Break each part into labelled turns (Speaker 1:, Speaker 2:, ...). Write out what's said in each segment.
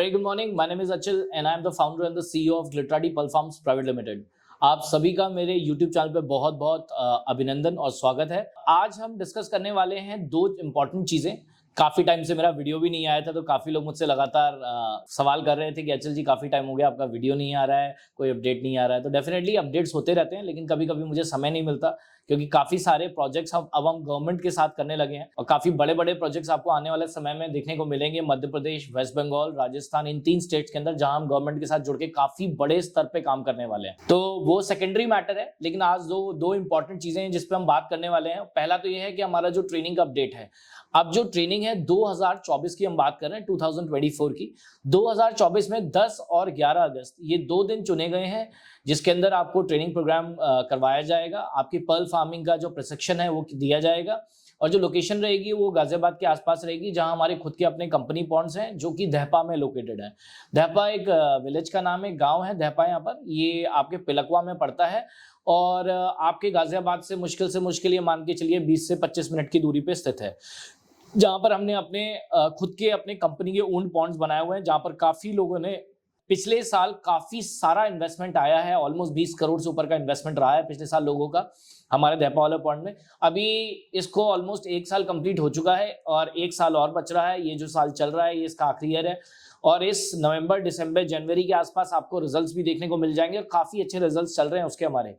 Speaker 1: Very good morning. My name is Achal and I am the founder and the CEO of Glitterati Pulp Farms Private Limited. आप सभी का मेरे YouTube channel पे बहुत बहुत अभिनंदन और स्वागत है। आज हम डिस्कस करने वाले हैं दो इम्पॉर्टेंट चीज़ें। काफ़ी टाइम से मेरा वीडियो भी नहीं आया था, तो काफ़ी लोग मुझसे लगातार सवाल कर रहे थे कि अचल जी काफ़ी टाइम हो गया आपका वीडियो नहीं आ रहा है, कोई अपडेट नहीं आ रहा है। तो डेफिनेटली अपडेट्स होते रहते हैं, लेकिन कभी कभी मुझे समय नहीं मिलता क्योंकि काफ़ी सारे प्रोजेक्ट्स अब हम गवर्नमेंट के साथ करने लगे हैं और काफ़ी बड़े बड़े प्रोजेक्ट्स आपको आने वाले समय में देखने को मिलेंगे। मध्य प्रदेश, वेस्ट बंगाल, राजस्थान, इन 3 स्टेट्स के अंदर जहां हम गवर्नमेंट के साथ जुड़ के काफ़ी बड़े स्तर पे काम करने वाले हैं। तो वो सेकेंडरी मैटर है, लेकिन आज दो इंपॉर्टेंट चीज़ें हैं जिस पे हम बात करने वाले हैं। पहला तो ये है कि हमारा जो ट्रेनिंग का अपडेट है, अब जो ट्रेनिंग है 2024 की हम बात कर रहे हैं, 2024 की। 2024 में 10 और 11 अगस्त ये 2 दिन चुने गए हैं जिसके अंदर आपको ट्रेनिंग प्रोग्राम करवाया जाएगा। आपकी पर्ल फार्मिंग का जो प्रशिक्षण है वो दिया जाएगा और जो लोकेशन रहेगी वो गाजियाबाद के आसपास रहेगी, जहां हमारे खुद के अपने कंपनी पॉइंट्स हैं जो कि दहपा में लोकेटेड है। दहपा एक विलेज का नाम है, गांव है दहपा, यहाँ पर ये आपके पिलकवा में पड़ता है और आपके गाजियाबाद से मुश्किल ये मान के चलिए 20 से 25 मिनट की दूरी पे स्थित है, जहां पर हमने अपने खुद के अपने कंपनी के ओन पॉइंट्स बनाए हुए हैं, जहां पर काफी लोगों ने पिछले साल काफी सारा इन्वेस्टमेंट आया है। ऑलमोस्ट 20 करोड़ से ऊपर का इन्वेस्टमेंट रहा है पिछले साल लोगों का हमारे दहपा वाले पॉइंट में। अभी इसको ऑलमोस्ट 1 साल कंप्लीट हो चुका है और 1 साल और बच रहा है। ये जो साल चल रहा है ये इसका आखिरी ईयर है और इस नवंबर, दिसंबर, जनवरी के आसपास आपको रिजल्ट्स भी देखने को मिल जाएंगे और काफी अच्छे रिजल्ट्स चल रहे हैं उसके हमारे।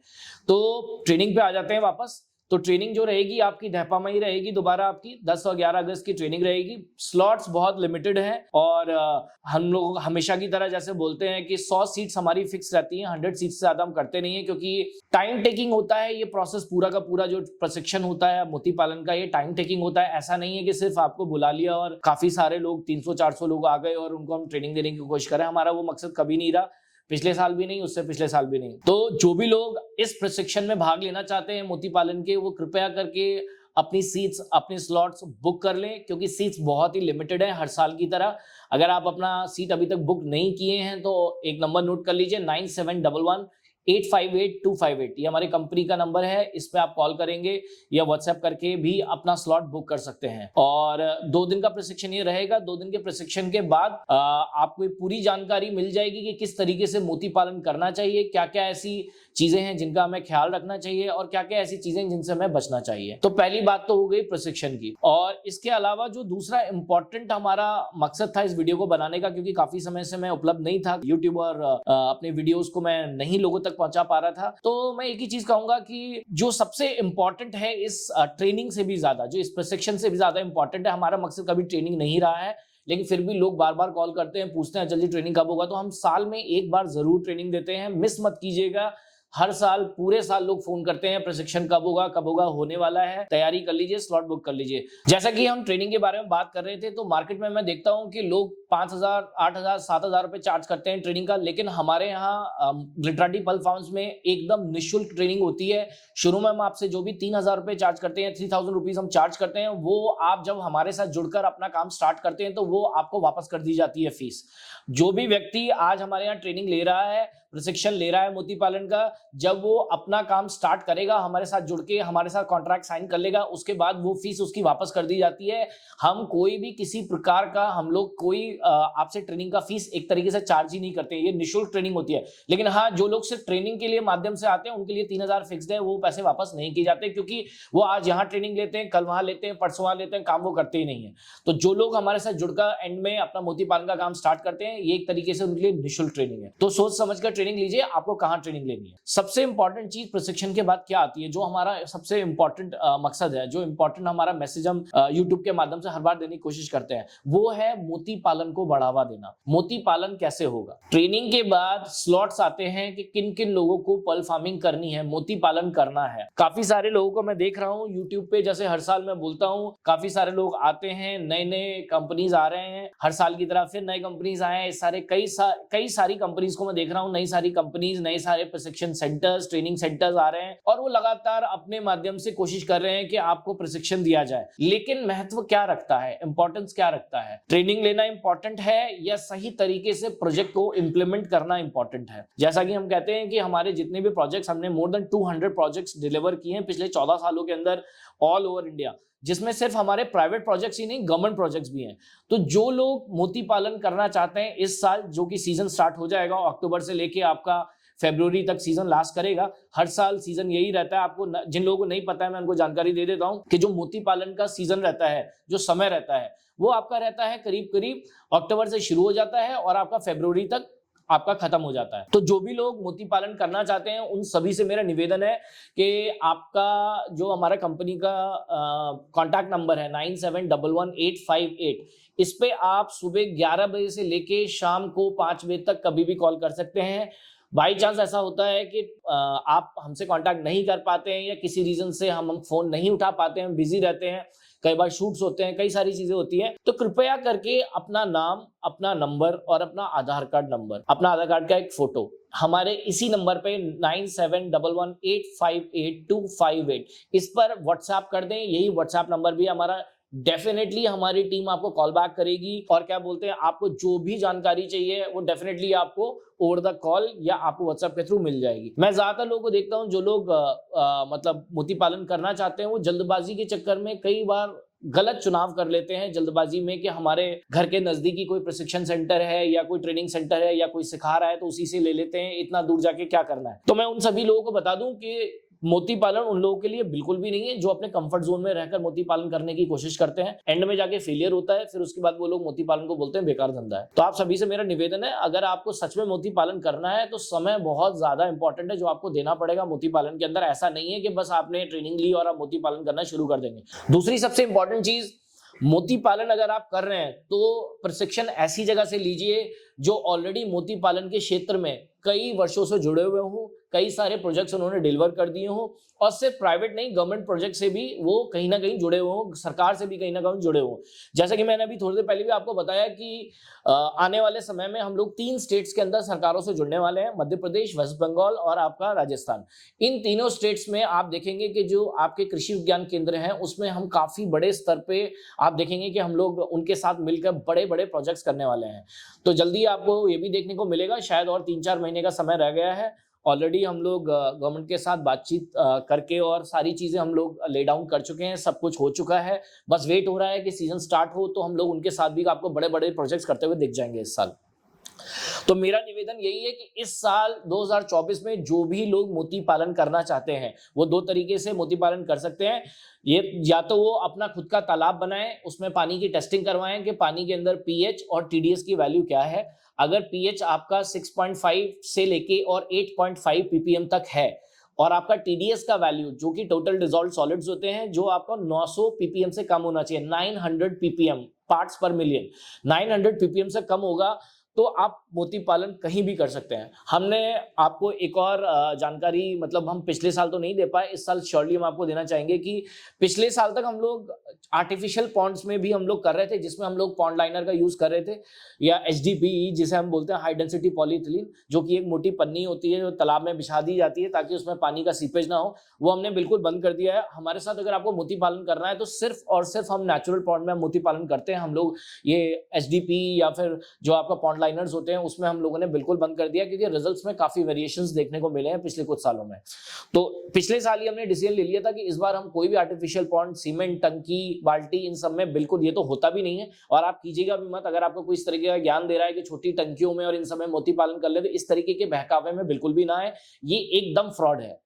Speaker 1: तो ट्रेनिंग पे आ जाते हैं वापस। तो ट्रेनिंग जो रहेगी आपकी दहपा में ही रहेगी। दोबारा आपकी 10 और 11 अगस्त की ट्रेनिंग रहेगी। स्लॉट्स बहुत लिमिटेड हैं और हम लोग हमेशा की तरह जैसे बोलते हैं कि 100 सीट्स हमारी फिक्स रहती हैं, 100 सीट्स से ज्यादा हम करते नहीं है क्योंकि टाइम टेकिंग होता है ये प्रोसेस। पूरा का पूरा जो प्रशिक्षण होता है मोती पालन का, ये टाइम टेकिंग होता है। ऐसा नहीं है कि सिर्फ आपको बुला लिया और काफी सारे लोग 300-400 लोग आ गए और उनको हम ट्रेनिंग देने की कोशिश करें। हमारा वो मकसद कभी नहीं रहा, पिछले साल भी नहीं, उससे पिछले साल भी नहीं। तो जो भी लोग इस प्रशिक्षण में भाग लेना चाहते हैं मोती पालन के, वो कृपया करके अपनी सीट्स, अपनी स्लॉट्स बुक कर लें क्योंकि सीट्स बहुत ही लिमिटेड है हर साल की तरह। अगर आप अपना सीट अभी तक बुक नहीं किए हैं तो एक नंबर नोट कर लीजिए, 9711-858-258। ये हमारी कंपनी का नंबर है, इस पे आप कॉल करेंगे या व्हाट्सएप करके भी अपना स्लॉट बुक कर सकते हैं। और 2 दिन का प्रशिक्षण ये रहेगा। 2 दिन के प्रशिक्षण के बाद आपको पूरी जानकारी मिल जाएगी कि किस तरीके से मोती पालन करना चाहिए, क्या क्या ऐसी चीजें हैं जिनका हमें ख्याल रखना चाहिए और क्या क्या ऐसी चीजें जिनसे हमें बचना चाहिए। तो पहली बात तो हो गई प्रशिक्षण की। और इसके अलावा जो दूसरा इंपॉर्टेंट हमारा मकसद था इस वीडियो को बनाने का, क्योंकि काफी समय से मैं उपलब्ध नहीं था यूट्यूब और अपने वीडियोस को मैं नहीं लोगों तक पहुंचा पा रहा था, तो मैं एक ही चीज कहूंगा कि जो सबसे इंपॉर्टेंट है इस ट्रेनिंग से भी ज्यादा, जो इस प्रशिक्षण से भी ज्यादा इंपॉर्टेंट है, हमारा मकसद कभी ट्रेनिंग नहीं रहा है, लेकिन फिर भी लोग बार बार कॉल करते हैं, पूछते हैं जल्दी ट्रेनिंग कब होगा। तो हम साल में एक बार जरूर ट्रेनिंग देते हैं, मिस मत कीजिएगा। हर साल पूरे साल लोग फोन करते हैं प्रशिक्षण कब होगा, होने वाला है, तैयारी कर लीजिए, स्लॉट बुक कर लीजिए। जैसा कि हम ट्रेनिंग के बारे में बात कर रहे थे, तो मार्केट में मैं देखता हूं कि लोग 5,000, 8,000, 7,000 रुपए चार्ज करते हैं ट्रेनिंग का, लेकिन हमारे यहाँ ग्लिटराटी पल्प फार्म्स में एकदम निःशुल्क ट्रेनिंग होती है। शुरू में हम आपसे जो भी 3,000 रुपए चार्ज करते हैं, 3,000 रुपीज हम चार्ज करते हैं, वो आप जब हमारे साथ जुड़कर अपना काम स्टार्ट करते हैं तो वो आपको वापस कर दी जाती है फीस। जो भी व्यक्ति आज हमारे यहाँ ट्रेनिंग ले रहा है, प्रशिक्षण ले रहा है मोती पालन का, जब वो अपना काम स्टार्ट करेगा, हमारे साथ जुड़ के हमारे साथ कॉन्ट्रैक्ट साइन कर लेगा, उसके बाद वो फीस उसकी वापस कर दी जाती है। हम कोई भी किसी प्रकार का, हम लोग कोई आपसे ट्रेनिंग का फीस एक तरीके से चार्ज ही नहीं करते, ये निःशुल्क ट्रेनिंग होती है। लेकिन हाँ, जो लोग सिर्फ ट्रेनिंग के लिए माध्यम से आते हैं उनके लिए 3,000 फिक्स्ड है, वो पैसे वापस नहीं किए जाते क्योंकि वो आज यहाँ ट्रेनिंग लेते हैं, कल वहां लेते हैं, परसों वहां लेते हैं, काम वो करते ही नहीं है। तो जो लोग हमारे साथ जुड़कर एंड में अपना मोती पालन का काम स्टार्ट करते हैं, ये एक तरीके से उनके लिए निःशुल्क ट्रेनिंग है। तो सोच समझ कर ट्रेनिंग लीजिए आपको कहां ट्रेनिंग लेनी है। सबसे इंपॉर्टेंट चीज प्रशिक्षण के बाद क्या आती है, जो हमारा सबसे इंपॉर्टेंट मकसद है, जो इंपॉर्टेंट हमारा मैसेज हम यूट्यूब के माध्यम से हर बार देने की कोशिश करते हैं, वो है मोती पालन को बढ़ावा देना। मोती पालन कैसे होगा? ट्रेनिंग के बाद स्लॉट्स आते हैं कि किन किन लोगों को पर्ल फार्मिंग करनी है, मोती पालन करना है। काफी सारे लोगों को मैं देख रहा हूँ यूट्यूब पे, जैसे हर साल मैं बोलता हूँ, काफी सारे लोग आते हैं, नए नए कंपनीज आ रहे हैं, हर साल की तरह फिर नए कंपनीज आए हैं, सारे कई सारी कंपनीज को मैं देख रहा हूँ, नई सारी कंपनीज, नए सारे प्रशिक्षण सेंटर्स, ट्रेनिंग सेंटर्स आ रहे हैं और वो लगातार अपने माध्यम से कोशिश कर रहे हैं कि आपको प्रशिक्षण दिया जाए। लेकिन महत्व क्या रखता है, इंपॉर्टेंस क्या रखता है? ट्रेनिंग लेना इंपॉर्टेंट है या सही तरीके से प्रोजेक्ट को इंप्लीमेंट करना इंपॉर्टेंट है? जैसा कि हम कहते हैं कि हमारे जितने भी प्रोजेक्ट्स, हमने मोर देन 200 प्रोजेक्ट्स डिलीवर किए हैं पिछले 14 सालों के अंदर ऑल ओवर इंडिया। जिसमें सिर्फ हमारे प्राइवेट प्रोजेक्ट्स ही नहीं, गवर्नमेंट प्रोजेक्ट्स भी हैं। तो जो लोग मोती पालन करना चाहते हैं इस साल, जो कि सीजन स्टार्ट हो जाएगा अक्टूबर से लेके आपका फरवरी तक सीजन लास्ट करेगा। हर साल सीजन यही रहता है। आपको जिन लोगों को नहीं पता है मैं उनको जानकारी दे देता हूं कि जो मोती पालन का सीजन रहता है, जो समय रहता है, वो आपका रहता है करीब करीब अक्टूबर से शुरू हो जाता है और आपका फरवरी तक आपका खत्म हो जाता है। तो जो भी लोग मोती पालन करना चाहते हैं उन सभी से मेरा निवेदन है कि आपका जो हमारा कंपनी का कॉन्टैक्ट नंबर है 97118588, इस पे आप सुबह 11 बजे से लेके शाम को 5 बजे तक कभी भी कॉल कर सकते हैं। बाई चांस ऐसा होता है कि आप हमसे कांटेक्ट नहीं कर पाते हैं या किसी रीजन से हम फोन नहीं उठा पाते हैं, बिजी रहते हैं, कई बार शूट्स होते हैं, कई सारी चीजें होती हैं, तो कृपया करके अपना नाम, अपना नंबर और अपना आधार कार्ड नंबर, अपना आधार कार्ड का एक फोटो हमारे इसी नंबर पे 9711858258 इस पर व्हाट्सएप कर दें। यही व्हाट्सएप नंबर भी हमारा। डेफिनेटली हमारी टीम आपको कॉल बैक करेगी और क्या बोलते हैं, आपको जो भी जानकारी चाहिए वो डेफिनेटली आपको ओवर द कॉल या आपको व्हाट्सएप के थ्रू मिल जाएगी। मैं ज्यादातर लोगों को देखता हूं जो लोग मतलब मोती पालन करना चाहते हैं वो जल्दबाजी के चक्कर में कई बार गलत चुनाव कर लेते हैं, जल्दबाजी में कि हमारे घर के नजदीकी कोई प्रशिक्षण सेंटर है या कोई ट्रेनिंग सेंटर है या कोई सिखा रहा है तो उसी से ले लेते हैं, इतना दूर जाके क्या करना है। तो मैं उन सभी लोगों को बता दूं कि मोती पालन उन लोगों के लिए बिल्कुल भी नहीं है जो अपने कंफर्ट जोन में रहकर मोती पालन करने की कोशिश करते हैं, एंड में जाके फेलियर होता है, फिर उसके बाद वो लोग मोती पालन को बोलते हैं बेकार धंधा है। तो आप सभी से मेरा निवेदन है, अगर आपको सच में मोती पालन करना है तो समय बहुत ज्यादा इंपॉर्टेंट है जो आपको देना पड़ेगा मोती पालन के अंदर। ऐसा नहीं है कि बस आपने ट्रेनिंग ली और आप मोती पालन करना शुरू कर देंगे। दूसरी सबसे इंपॉर्टेंट चीज, मोती पालन अगर आप कर रहे हैं तो प्रशिक्षण ऐसी जगह से लीजिए जो ऑलरेडी मोती पालन के क्षेत्र में कई वर्षों से जुड़े हुए हों, कई सारे प्रोजेक्ट्स उन्होंने डिलीवर कर दिए हों, और सिर्फ प्राइवेट नहीं गवर्नमेंट प्रोजेक्ट से भी वो कहीं ना कहीं जुड़े हुए हों, सरकार से भी कहीं ना कहीं जुड़े हों। जैसा कि मैंने अभी थोड़ी देर पहले भी आपको बताया कि आने वाले समय में हम लोग 3 स्टेट्स के अंदर सरकारों से जुड़ने वाले हैं, मध्य प्रदेश, वेस्ट बंगाल और आपका राजस्थान। इन तीनों स्टेट्स में आप देखेंगे कि जो आपके कृषि विज्ञान केंद्र हैं उसमें हम काफी बड़े स्तर पे आप देखेंगे कि हम लोग उनके साथ मिलकर बड़े बड़े प्रोजेक्ट्स करने वाले हैं। तो जल्दी आपको ये भी देखने को मिलेगा, शायद और 3-4 महीने का समय रह गया है। ऑलरेडी हम लोग गवर्नमेंट के साथ बातचीत करके और सारी चीजें हम लोग ले डाउन कर चुके हैं, सब कुछ हो चुका है, बस वेट हो रहा है कि सीजन स्टार्ट हो तो हम लोग उनके साथ भी आपको बड़े बड़े प्रोजेक्ट्स करते हुए दिख जाएंगे इस साल। तो मेरा निवेदन यही है कि इस साल 2024 में जो भी लोग मोती पालन करना चाहते हैं वो 2 तरीके से मोती पालन कर सकते हैं। ये या तो वो अपना खुद का तालाब बनाएं, उसमें पानी की टेस्टिंग करवाएं कि पानी के अंदर पीएच और टीडीएस की वैल्यू क्या है। अगर पीएच आपका 6.5 से लेके और 8.5 ppm तक है और आपका टीडीएस का वैल्यू जो कि टोटल डिसॉल्व्ड सॉलिड्स होते हैं जो आपका 900 ppm से कम होना चाहिए, 900 ppm पार्ट्स पर मिलियन, 900 ppm से कम होगा तो आप मोती पालन कहीं भी कर सकते हैं। हमने आपको एक और जानकारी, मतलब हम पिछले साल तो नहीं दे पाए, इस साल श्योरली हम आपको देना चाहेंगे कि पिछले साल तक हम लोग आर्टिफिशियल पॉन्ड्स में भी हम लोग कर रहे थे, जिसमें हम लोग पॉन्ड लाइनर का यूज कर रहे थे या HDPE जिसे हम बोलते हैं हाई डेंसिटी पॉलीइथिलीन, जो कि एक मोटी पन्नी होती है जो तालाब में बिछा दी जाती है ताकि उसमें पानी का सीपेज ना हो, वो हमने बिल्कुल बंद कर दिया है। हमारे साथ अगर आपको मोती पालन करना है तो सिर्फ और सिर्फ हम नेचुरल पॉन्ड में मोती पालन करते हैं। हम लोग ये HDPE या फिर जो आपका पॉन्ड लाइनर्स होते हैं उसमें हम लोगों ने बिल्कुल बंद कर दिया क्योंकि रिजल्ट्स में काफी वेरिएशंस देखने को मिले हैं पिछले कुछ सालों में। तो पिछले साल ही हमने डिसीजन ले लिया था कि इस बार हम कोई भी आर्टिफिशियल पॉन्ड, सीमेंट, टंकी, बाल्टी, इन सब में बिल्कुल, ये तो होता भी नहीं है और आप कीजिएगा भी मत। अगर आपको कोई इस तरीके का ज्ञान दे रहा है कि छोटी टंकियों में और इन सब में मोती पालन कर ले, तो इस तरीके के बहकावे में बिल्कुल भी ना है, ये एकदम फ्रॉड है।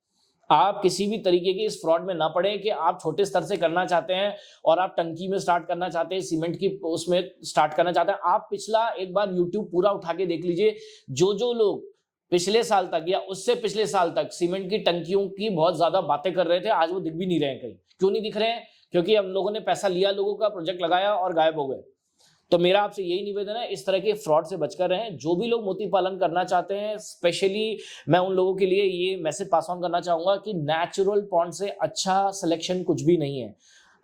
Speaker 1: आप किसी भी तरीके के इस फ्रॉड में ना पड़े कि आप छोटे स्तर से करना चाहते हैं और आप टंकी में स्टार्ट करना चाहते हैं, सीमेंट की उसमें स्टार्ट करना चाहते हैं। आप पिछला एक बार यूट्यूब पूरा उठा के देख लीजिए, जो लोग पिछले साल तक या उससे पिछले साल तक सीमेंट की टंकियों की बहुत ज्यादा बातें कर रहे थे, आज वो दिख भी नहीं रहे हैं कहीं। क्यों नहीं दिख रहे हैं? क्योंकि हम लोगों ने पैसा लिया, लोगों का प्रोजेक्ट लगाया और गायब हो गए। तो मेरा आपसे यही निवेदन है, इस तरह के फ्रॉड से बचकर रहें। जो भी लोग मोती पालन करना चाहते हैं, स्पेशली मैं उन लोगों के लिए ये मैसेज पास ऑन करना चाहूंगा कि नेचुरल पॉन्ड से अच्छा सिलेक्शन कुछ भी नहीं है।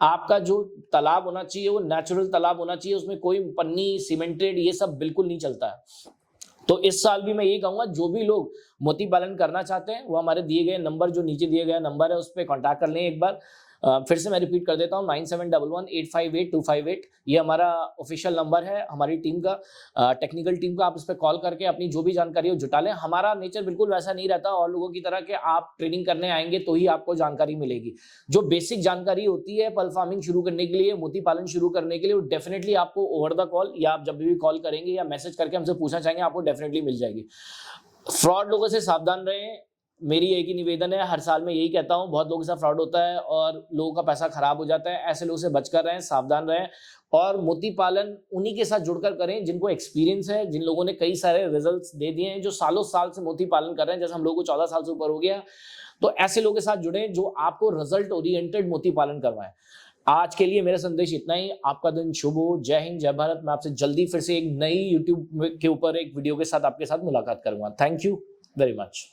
Speaker 1: आपका जो तालाब होना चाहिए वो नेचुरल तालाब होना चाहिए, उसमें कोई पन्नी, सीमेंटेड, ये सब बिल्कुल नहीं चलता है। तो इस साल भी मैं यही कहूंगा, जो भी लोग मोती पालन करना चाहते हैं वो हमारे दिए गए नंबर, जो नीचे दिए गए नंबर है, उस पर कॉन्टैक्ट कर लें एक बार। फिर से मैं रिपीट कर देता हूँ, 9711858258 ये हमारा ऑफिशियल नंबर है हमारी टीम का, टेक्निकल टीम का। आप इस पर कॉल करके अपनी जो भी जानकारी हो जुटा लें। हमारा नेचर बिल्कुल वैसा नहीं रहता और लोगों की तरह कि आप ट्रेनिंग करने आएंगे तो ही आपको जानकारी मिलेगी। जो बेसिक जानकारी होती है पल फार्मिंग शुरू करने के लिए, मोती पालन शुरू करने के लिए, वो डेफिनेटली आपको ओवर द कॉल या आप जब भी कॉल करेंगे या मैसेज करके हमसे पूछना चाहेंगे, आपको डेफिनेटली मिल जाएगी। फ्रॉड लोगों से सावधान रहें, मेरी एक ही निवेदन है, हर साल में यही कहता हूं, बहुत लोगों के साथ फ्रॉड होता है और लोगों का पैसा खराब हो जाता है। ऐसे लोगों से बचकर रहें, सावधान रहें और मोती पालन उन्हीं के साथ जुड़कर करें जिनको एक्सपीरियंस है, जिन लोगों ने कई सारे रिजल्ट्स दे दिए हैं, जो सालों साल से मोती पालन कर रहे हैं। जैसे हम लोगों को 14 साल से ऊपर हो गया, तो ऐसे लोगों के साथ जुड़े जो आपको रिजल्ट ओरिएंटेड मोती पालन करवाएं। आज के लिए मेरा संदेश इतना ही। आपका दिन शुभ हो। जय हिंद, जय भारत। मैं आपसे जल्दी फिर से एक नई यूट्यूब के ऊपर एक वीडियो के साथ आपके साथ मुलाकात करूंगा। Thank you very much.